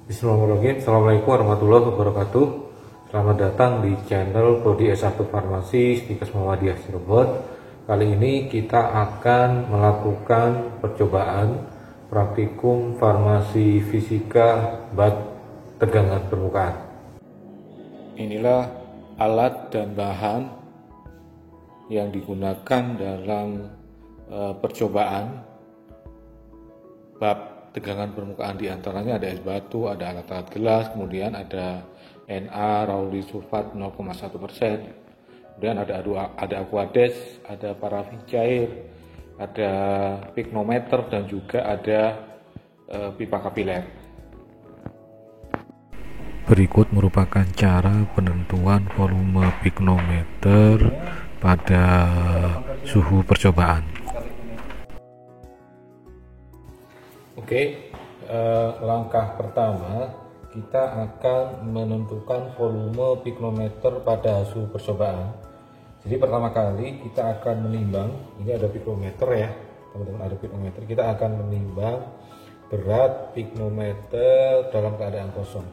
Bismillahirrahmanirrahim. Assalamualaikum warahmatullahi wabarakatuh. Selamat datang di channel Prodi S1 Farmasi Stikes Muhammadiyah Cirebon. Kali ini kita akan melakukan percobaan praktikum farmasi fisika bab tegangan permukaan. Inilah alat dan bahan yang digunakan dalam percobaan bab tegangan permukaan. Diantaranya ada es batu, ada alat-alat gelas, kemudian ada Na Raouli sulfat 0,1%, kemudian ada aquades, ada parafin cair, ada pignometer, dan juga ada pipa kapiler. Berikut merupakan cara penentuan volume pignometer pada suhu percobaan. Oke, langkah pertama kita akan menentukan volume pignometer pada suhu percobaan. Jadi pertama kali kita akan menimbang, ini ada pignometer ya teman-teman, ada pignometer. Kita akan menimbang berat pignometer dalam keadaan kosong.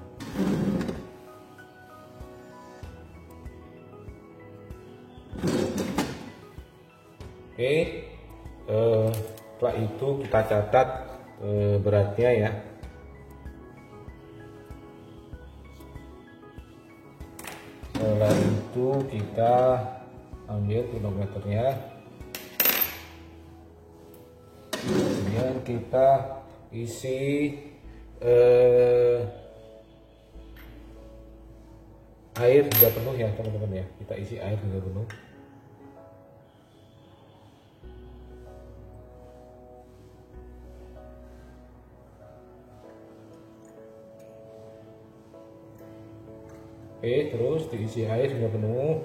Oke, setelah itu kita catat beratnya ya. Setelah itu kita ambil pignometernya, kemudian kita isi air hingga penuh ya teman-teman ya. Kita isi air hingga penuh. Oke, terus diisi air hingga penuh.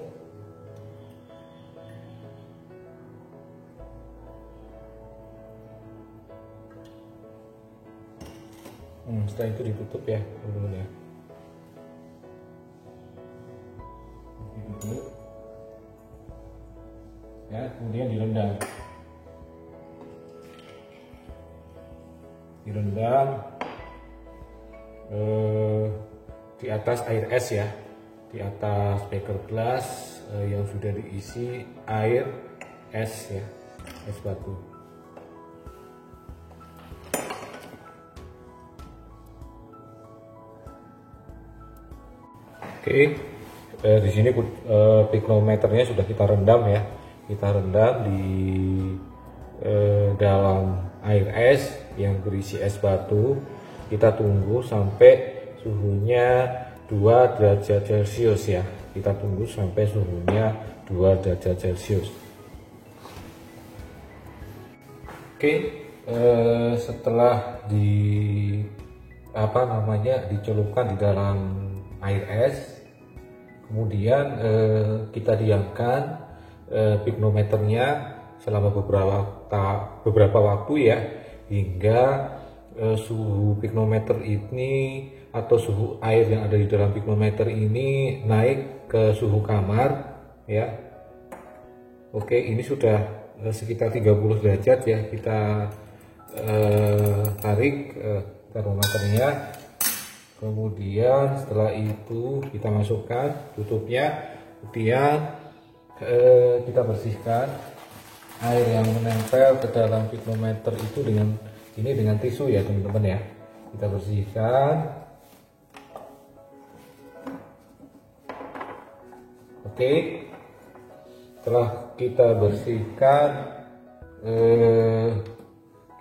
Setelah itu ditutup ya teman-teman ya. Ditutup. Ya, kemudian direndam. Direndam di atas air es ya. Di atas beker gelas yang sudah diisi air es ya, es batu. Oke, di sini pignometernya sudah kita rendam ya. Kita rendam di dalam air es yang berisi es batu. Kita tunggu sampai suhunya 2 derajat Celcius ya. Kita tunggu sampai suhunya 2 derajat Celcius. Oke, setelah dicelupkan di dalam air es, kemudian kita diamkan pignometernya selama beberapa waktu ya, hingga suhu pignometer ini atau suhu air yang ada di dalam pignometer ini naik ke suhu kamar ya. Oke, ini sudah sekitar 30 derajat ya. Kita tarik termometernya, kemudian setelah itu kita masukkan tutupnya, kemudian kita bersihkan air yang menempel ke dalam pignometer itu dengan tisu ya teman-teman ya. Kita bersihkan. Oke, setelah kita bersihkan,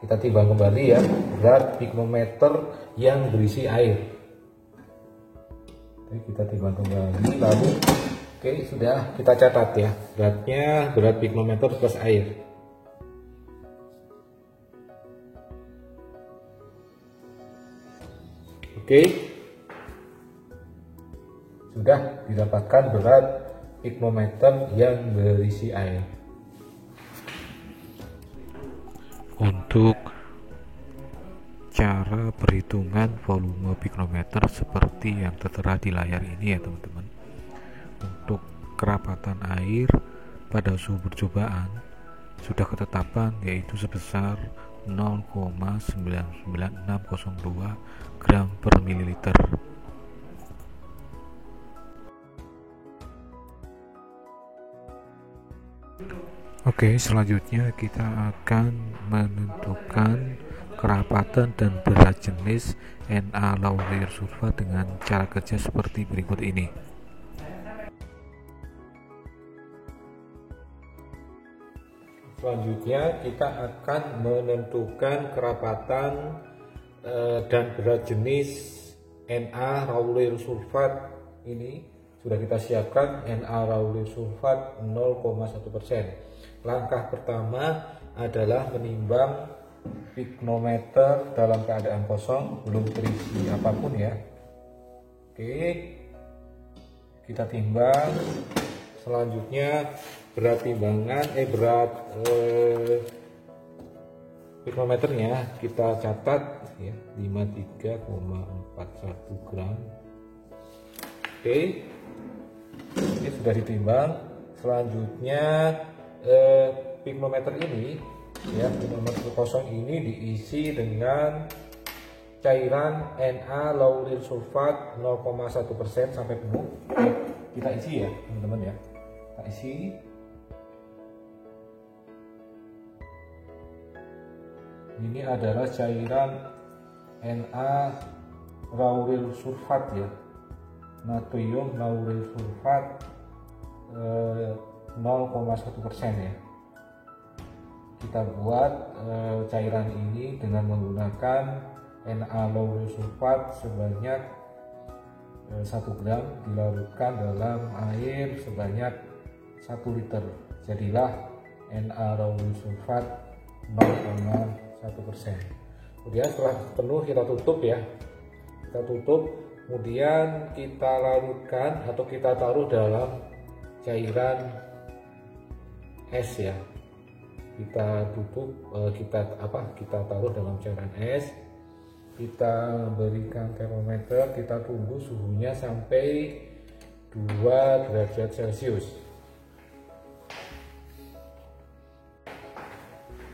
kita timbang kembali ya berat pignometer yang berisi air. Oke, kita timbang kembali, lalu oke, sudah kita catat ya beratnya, berat pignometer plus air. Oke, sudah didapatkan berat pignometer yang berisi air. Untuk cara perhitungan volume pignometer seperti yang tertera di layar ini ya teman-teman. Untuk kerapatan air pada suhu percobaan sudah ketetapan, yaitu sebesar 0,99602 gram per mililiter. Oke, selanjutnya kita akan menentukan kerapatan dan berat jenis Na-lauryl sulfat dengan cara kerja seperti berikut ini. Selanjutnya kita akan menentukan kerapatan dan berat jenis Na-lauryl sulfat. Ini sudah kita siapkan Na-lauryl sulfat 0,1%. Langkah pertama adalah menimbang piknometer dalam keadaan kosong, belum terisi apapun ya. Oke, kita timbang. Selanjutnya berat timbangan piknometernya kita catat ya, 53,41 gram. Oke, ini sudah ditimbang. Selanjutnya piknometer ini ya, piknometer kosong ini diisi dengan cairan Na-lauryl sulfat 0,1% sampai penuh. Kita isi ya teman-teman ya, kita isi. Ini adalah cairan Na-lauryl sulfat ya, natrium lauryl sulfat 0,1% ya. Kita buat cairan ini dengan menggunakan Na-lauryl sulfat sebanyak 1 gram dilarutkan dalam air sebanyak 1 liter. Jadilah Na-lauryl sulfat 0,1%. Kemudian setelah penuh kita tutup ya. Kita tutup, kemudian kita larutkan atau kita taruh dalam cairan es ya. Kita tutup, kita taruh dalam cairan es. Kita berikan termometer, kita tunggu suhunya sampai 2 derajat Celcius.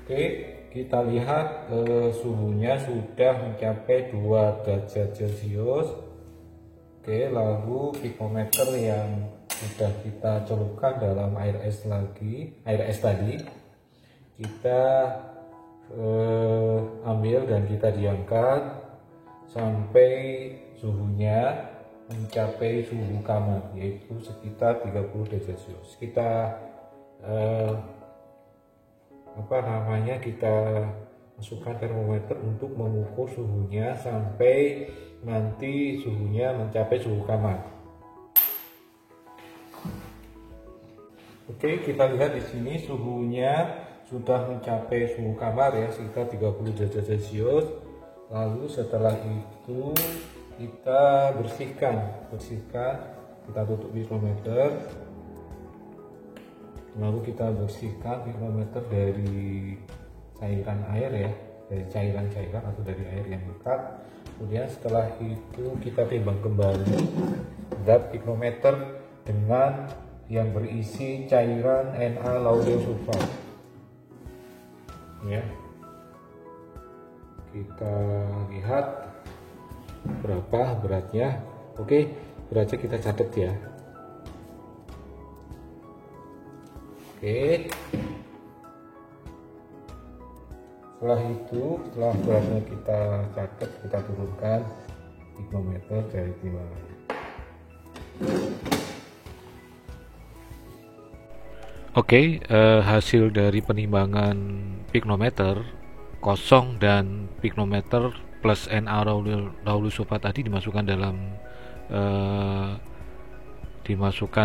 Oke, kita lihat suhunya sudah mencapai 2 derajat Celcius. Oke, lalu piknometer yang sudah kita celupkan dalam air es tadi, kita ambil dan kita diamkan sampai suhunya mencapai suhu kamar, yaitu sekitar 30 derajat Celcius. Kita kita masukkan termometer untuk mengukur suhunya sampai nanti suhunya mencapai suhu kamar. Oke, kita lihat di sini suhunya sudah mencapai suhu kamar ya, sekitar 30 derajat Celcius. Lalu setelah itu kita bersihkan, kita tutup piknometer. Lalu kita bersihkan piknometer dari cairan air ya, dari cairan-cairan atau dari air yang lekat. Kemudian setelah itu kita timbang kembali berat piknometer dengan yang berisi cairan Na-lauryl sulfat ya. Kita lihat berapa beratnya. Oke, beratnya kita catat ya. Oke, setelah beratnya kita catat, kita turunkan piknometer dari timbangan. Oke, hasil dari penimbangan piknometer kosong dan piknometer plus Na-lauryl sulfat tadi dimasukkan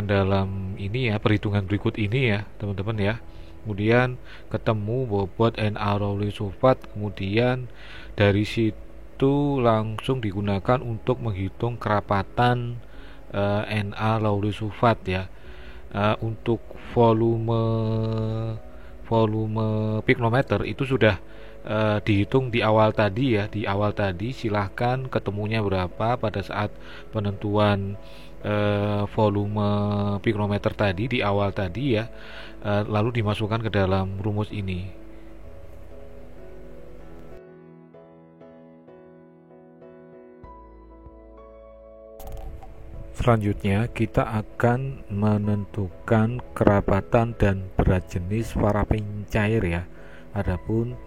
dalam ini ya, perhitungan berikut ini ya teman-teman ya. Kemudian ketemu bobot Na-lauryl sulfat, kemudian dari situ langsung digunakan untuk menghitung kerapatan Na-lauryl sulfat ya. Untuk volume piknometer itu sudah dihitung di awal tadi ya. Di awal tadi silahkan ketemunya berapa pada saat penentuan volume piknometer tadi di awal tadi ya, lalu dimasukkan ke dalam rumus ini. Selanjutnya kita akan menentukan kerapatan dan berat jenis parafin cair ya. Adapun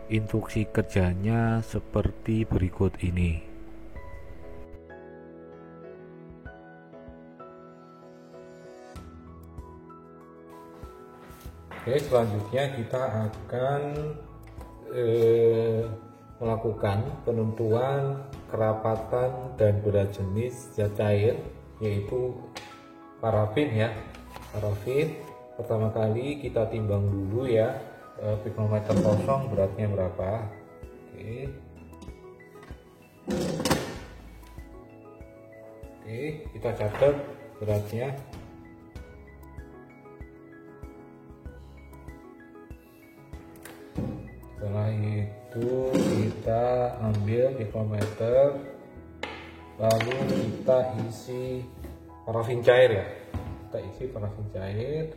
instruksi kerjanya seperti berikut ini. Oke, selanjutnya kita akan melakukan penentuan kerapatan dan berat jenis zat cair, yaitu parafin ya. Parafin pertama kali kita timbang dulu ya, pikrometer kosong beratnya berapa. Oke, kita catat beratnya. Setelah itu kita ambil pikrometer, lalu kita isi parafin cair ya. Kita isi parafin cair.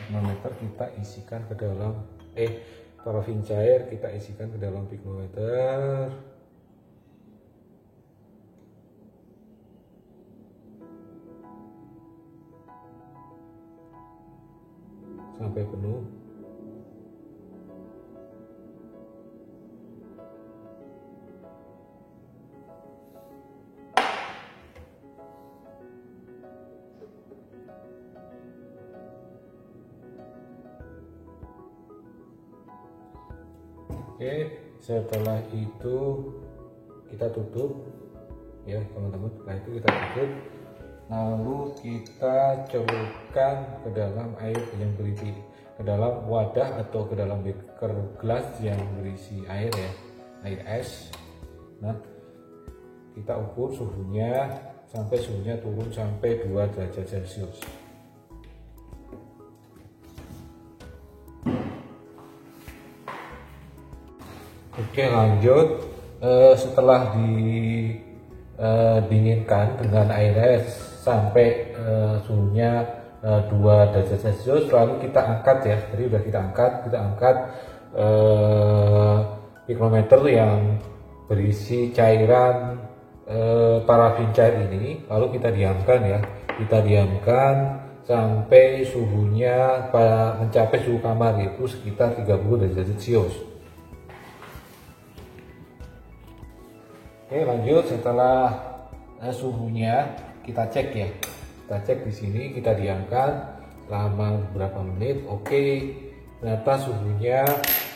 Pikrometer kita isikan ke dalam parafin cair kita isikan ke dalam pikrometer. Sampai penuh. Oke, setelah itu kita tutup ya teman-teman. Setelah itu kita tutup, lalu kita celupkan ke dalam air yang berisi, ke dalam wadah atau ke dalam beker gelas yang berisi air ya, air es. Nah, kita ukur suhunya sampai suhunya turun sampai 2 derajat Celcius. Oke, lanjut. Setelah didinginkan dengan air es sampai suhunya 2 derajat Celcius, lalu kita angkat ya. Jadi udah kita angkat pikrometer yang berisi cairan parafin cair ini, lalu kita diamkan ya. Kita diamkan sampai suhunya mencapai suhu kamar, yaitu sekitar 30 derajat Celcius. Oke, lanjut. Setelah suhunya kita cek ya, kita cek di sini, kita diamkan selama beberapa menit. Oke, ternyata suhunya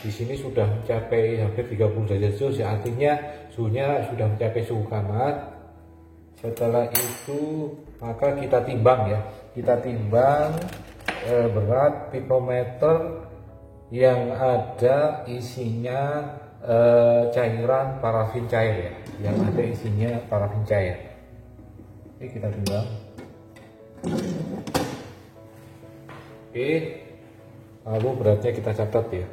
di sini sudah mencapai hampir 30 derajat Celcius ya, artinya suhunya sudah mencapai suhu kamar. Setelah itu maka kita timbang ya, kita timbang berat pikrometer yang ada isinya cairan parafin cair ya, yang ada isinya parafin cair. Oke, kita timbang. Oke, lalu beratnya kita catat ya.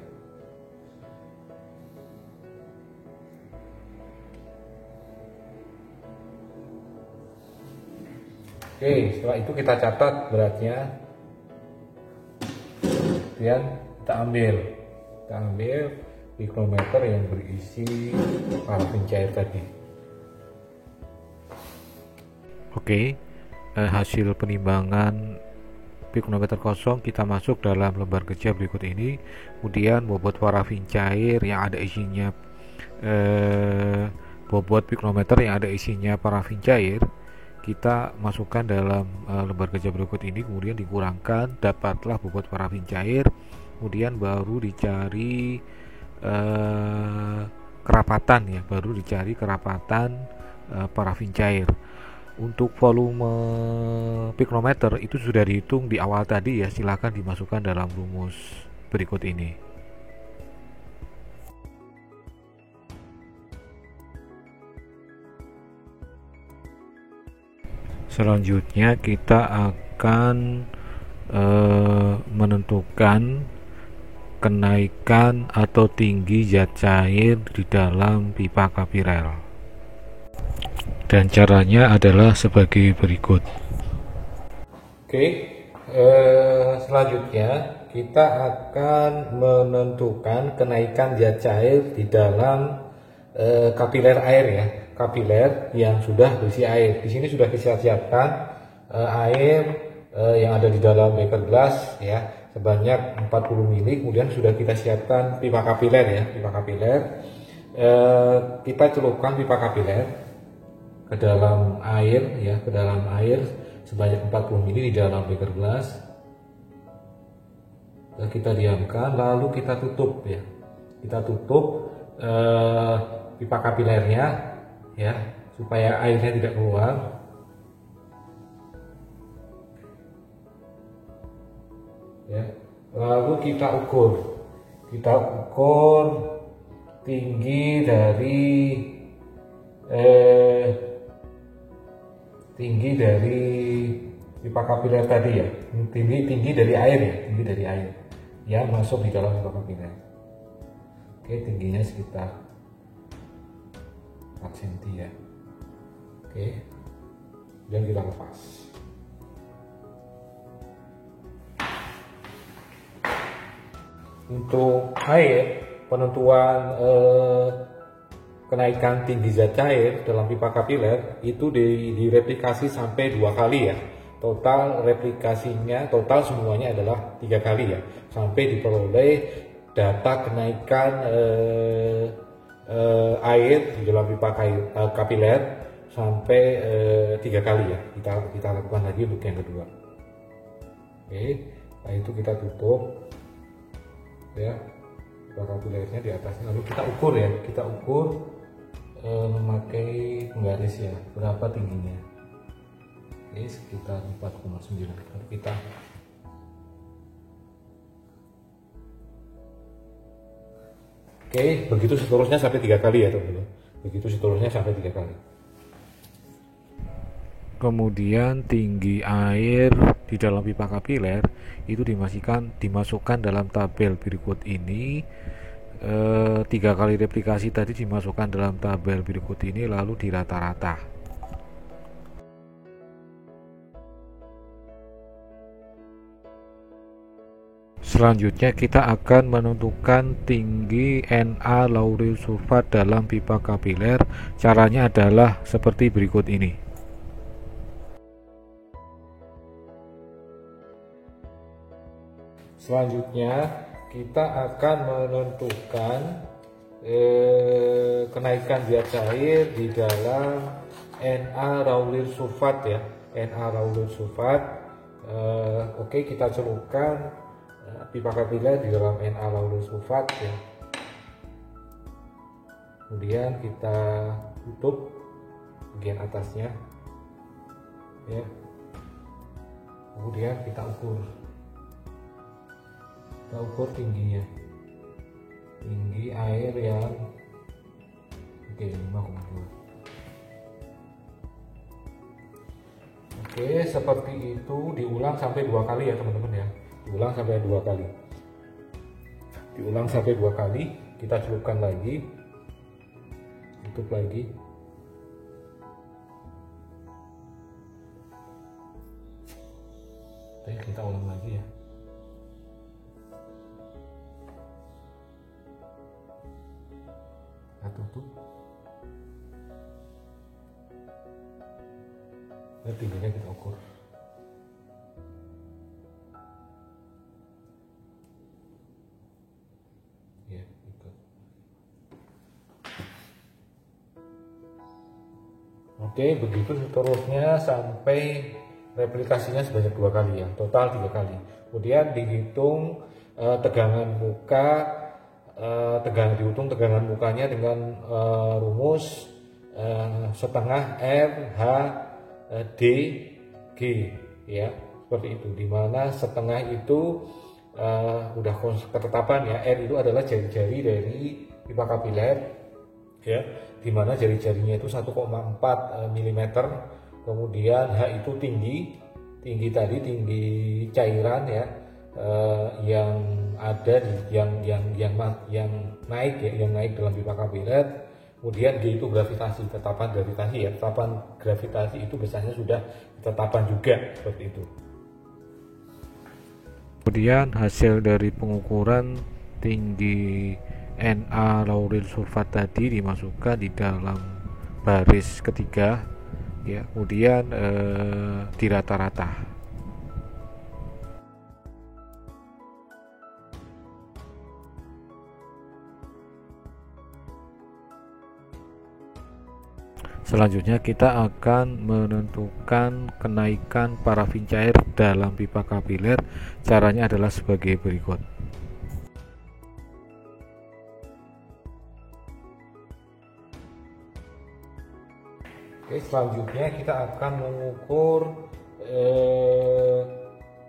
Oke, setelah itu kita catat beratnya, kemudian kita ambil pikrometer yang berisi parafin cair tadi. Oke, hasil penimbangan pikrometer kosong kita masuk dalam lembar kerja berikut ini. Kemudian bobot parafin cair yang ada isinya bobot pikrometer yang ada isinya parafin cair kita masukkan dalam lembar kerja berikut ini. Kemudian dikurangkan, dapatlah bobot parafin cair. Kemudian baru dicari kerapatan ya, baru dicari kerapatan parafin cair. Untuk volume pikrometer itu sudah dihitung di awal tadi ya, silakan dimasukkan dalam rumus berikut ini. Selanjutnya kita akan menentukan kenaikan atau tinggi zat cair di dalam pipa kapilere, dan caranya adalah sebagai berikut. Oke, Selanjutnya kita akan menentukan kenaikan zat cair di dalam kapiler air ya, kapiler yang sudah berisi air. Di sini sudah kita siapkan air yang ada di dalam beker gelas ya, sebanyak 40 ml. Kemudian sudah kita siapkan pipa kapiler ya, pipa kapiler. Kita celupkan pipa kapiler ke dalam air ya, ke dalam air sebanyak 40 ml di dalam beker gelas. Kita diamkan, lalu kita tutup ya, kita tutup pipa kapilernya ya, supaya airnya tidak keluar. Ya, lalu kita ukur tinggi dari pipa kapiler tadi ya, tinggi dari air ya, tinggi dari air yang masuk di dalam pipa kapiler. Oke, tingginya sekitar 4 cm ya. Oke, dan kita lepas. Untuk air, penentuan kenaikan tinggi zat cair dalam pipa kapiler itu direplikasi sampai 2 kali ya. Total replikasinya, total semuanya adalah 3 kali ya, sampai diperoleh data kenaikan air di dalam pipa kapiler sampai 3 kali ya. Kita lakukan lagi untuk yang kedua. Oke, nah itu kita tutup ya, pipa kapilernya di atasnya, lalu kita ukur ya, kita ukur memakai penggaris ya, berapa tingginya. Oke, sekitar 4,9. Lalu kita begitu seterusnya sampai 3 kali ya teman-teman. Begitu seterusnya sampai 3 kali. Kemudian tinggi air di dalam pipa kapiler itu dimasukkan dalam tabel berikut ini. 3 kali replikasi tadi dimasukkan dalam tabel berikut ini, lalu dirata-rata. Selanjutnya kita akan menentukan tinggi Na lauryl sulfat dalam pipa kapiler. Caranya adalah seperti berikut ini. Selanjutnya kita akan menentukan kenaikan zat cair di dalam Na lauryl sulfat ya, Na lauryl sulfat. Oke, kita celupkan pipa kapiler di dalam Na lauryl sulfat ya. Kemudian kita tutup bagian atasnya ya. Kemudian kita ukur tingginya, tinggi air yang 5,2. Oke, seperti itu diulang sampai 2 kali ya teman-teman ya. Diulang sampai 2 kali. Diulang sampai 2 kali, kita celupkan lagi. Tutup lagi. Oke, kita ulang lagi ya. Kita tutup. Dan tingginya kita ukur. Oke, begitu seterusnya sampai replikasinya sebanyak 2 kali ya, total 3 kali. Kemudian dihitung tegangan muka, dihitung tegangan mukanya dengan rumus setengah R H D G ya, seperti itu. Dimana setengah itu udah ketetapan ya, R itu adalah jari-jari dari pipa kapiler ya, dimana jari-jarinya itu 1,4 mm. Kemudian H itu tinggi tadi, tinggi cairan ya, yang ada di yang naik ya, yang naik dalam pipa kapiler. Kemudian G itu gravitasi, tetapan gravitasi ya, tetapan gravitasi itu biasanya sudah ketetapan juga seperti itu. Kemudian hasil dari pengukuran tinggi Na lauril sulfat tadi dimasukkan di dalam baris ketiga ya, kemudian di rata-rata. Selanjutnya kita akan menentukan kenaikan parafin cair dalam pipa kapiler. Caranya adalah sebagai berikut. Oke, selanjutnya kita akan mengukur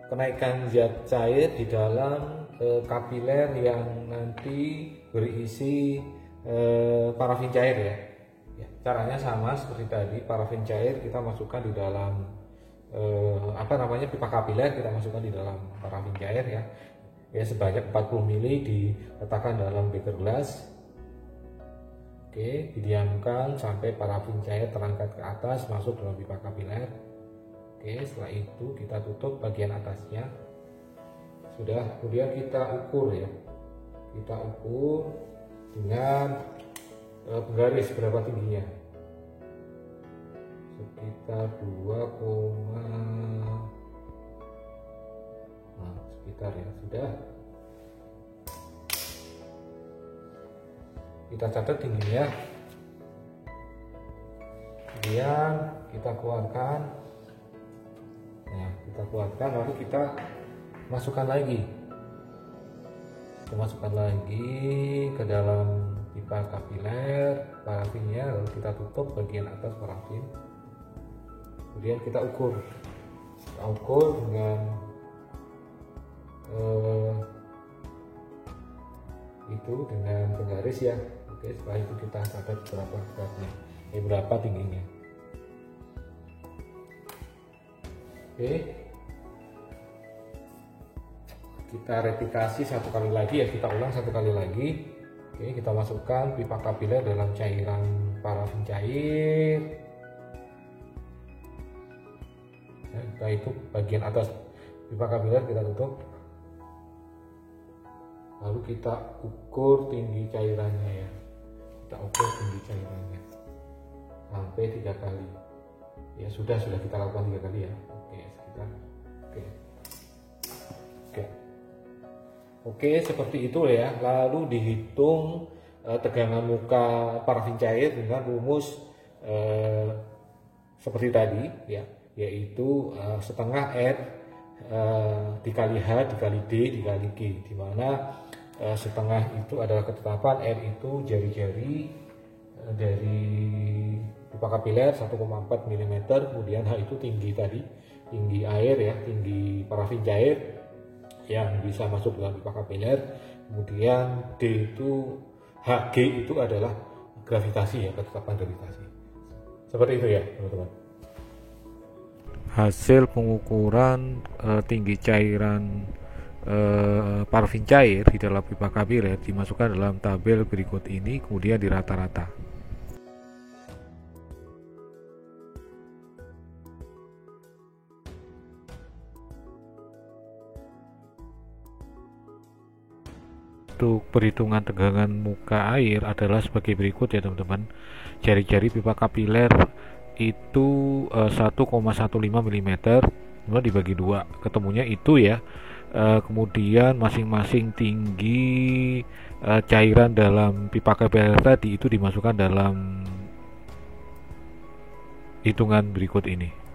kenaikan zat cair di dalam kapiler yang nanti berisi parafin cair ya. Caranya sama seperti tadi, parafin cair kita masukkan di dalam pipa kapiler, kita masukkan di dalam parafin cair ya sebanyak 40 ml, diletakkan dalam beker gelas. Oke, didiamkan sampai parafin cair terangkat ke atas masuk dalam pipa kapiler. Oke, setelah itu kita tutup bagian atasnya. Sudah, kemudian kita ukur ya. Kita ukur dengan penggaris berapa tingginya, sekitar 2, sekitar ya, sudah kita catat tingginya, kemudian kita keluarkan, lalu kita masukkan lagi ke dalam pipa kapiler parafinnya, lalu kita tutup bagian atas parafin, kemudian kita ukur dengan dengan penggaris ya. Oke, setelah itu kita catat berapa beratnya, berapa tingginya. Oke, kita replikasi satu kali lagi ya, kita ulang satu kali lagi. Oke, kita masukkan pipa kapiler dalam cairan parafin cair. Setelah itu bagian atas pipa kapiler kita tutup. Lalu kita ukur tinggi cairannya ya. Kita ukur tinggi cairannya sampai 3 kali. Ya sudah kita lakukan 3 kali ya. Oke, seperti itu ya. Lalu dihitung tegangan muka parafin cair dengan rumus seperti tadi ya, yaitu setengah R dikali H dikali D dikali G, di mana setengah itu adalah ketetapan, R itu jari-jari dari pipa kapiler 1,4 mm, kemudian H itu tinggi tadi, tinggi air ya, tinggi parafin cair yang bisa masuk dalam pipa kapiler. Kemudian D itu, Hg itu adalah gravitasi ya, ketetapan gravitasi. Seperti itu ya teman-teman. Hasil pengukuran tinggi cairan parafin cair di dalam pipa kapiler dimasukkan dalam tabel berikut ini, kemudian di rata-rata. Untuk perhitungan tegangan muka air adalah sebagai berikut ya teman-teman. Jari-jari pipa kapiler itu 1,15 mm, kemudian dibagi 2, ketemunya itu ya. Kemudian masing-masing tinggi cairan dalam pipa kapiler tadi itu dimasukkan dalam hitungan berikut ini.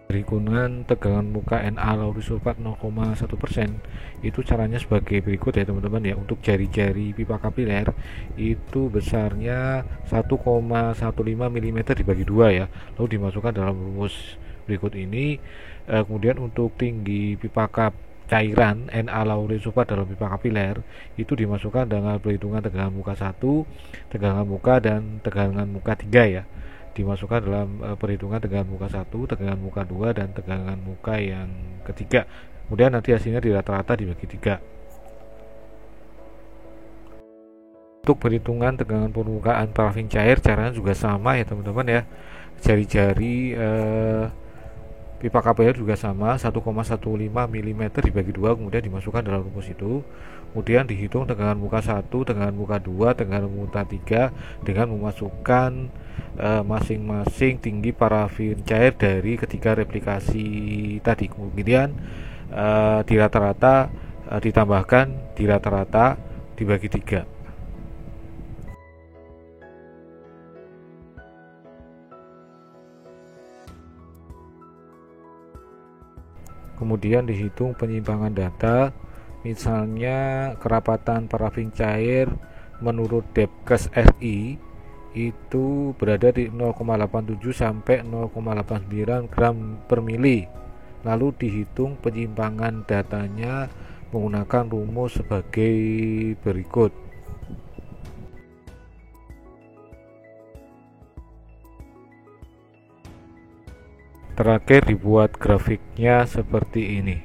Perhitungan tegangan muka Na lauril sulfat 0,1% itu caranya sebagai berikut ya teman-teman ya. Untuk jari-jari pipa kapiler itu besarnya 1,15 mm dibagi 2 ya, lalu dimasukkan dalam rumus berikut ini. Kemudian untuk tinggi pipa cairan Na lauril sulfat dalam pipa kapiler itu dimasukkan dengan perhitungan tegangan muka 1, tegangan muka dan tegangan muka 3 ya, dimasukkan dalam perhitungan tegangan muka 1, tegangan muka 2, dan tegangan muka yang ketiga. Kemudian nanti hasilnya di rata-rata dibagi 3. Untuk perhitungan tegangan permukaan parafin cair caranya juga sama ya teman-teman ya. Jari-jari pipa KPR juga sama, 1,15 mm dibagi 2, kemudian dimasukkan dalam rumus itu. Kemudian dihitung tegangan muka 1, tegangan muka 2, tegangan muka 3 dengan memasukkan masing-masing tinggi parafin cair dari ketiga replikasi tadi. Kemudian di rata-rata ditambahkan di rata-rata dibagi 3. Kemudian dihitung penyimpangan data, misalnya kerapatan parafin cair menurut Depkes RI itu berada di 0,87 sampai 0,89 gram per mili. Lalu dihitung penyimpangan datanya menggunakan rumus sebagai berikut. Terakhir dibuat grafiknya seperti ini.